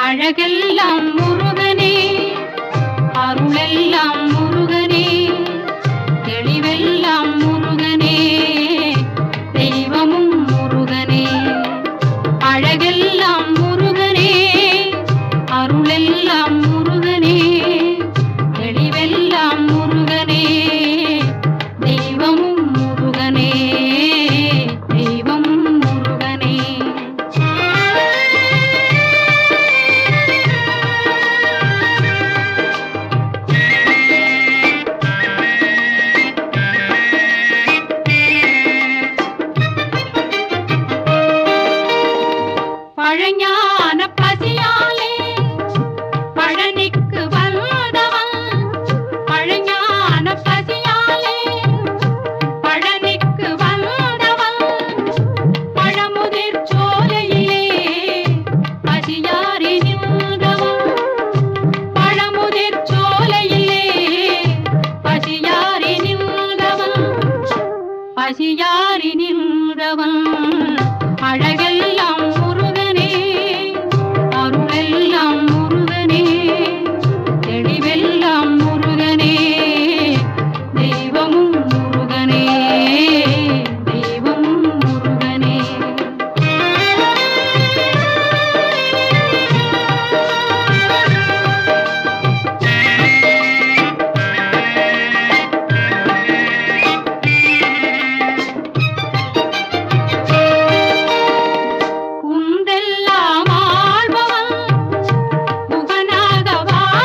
அழகெல்லாம் முருகனே, அருளெல்லாம் முருகனே, தெளிவெல்லாம் முருகனே, தெய்வமும் முருகனே. அழகெல்லாம் முருகனே, அருளெல்லாம் முருகனே, தெளிவெல்லாம் முருகனே, தெய்வமும் முருகனே, தெய்வமும் முருகனே. பழஞான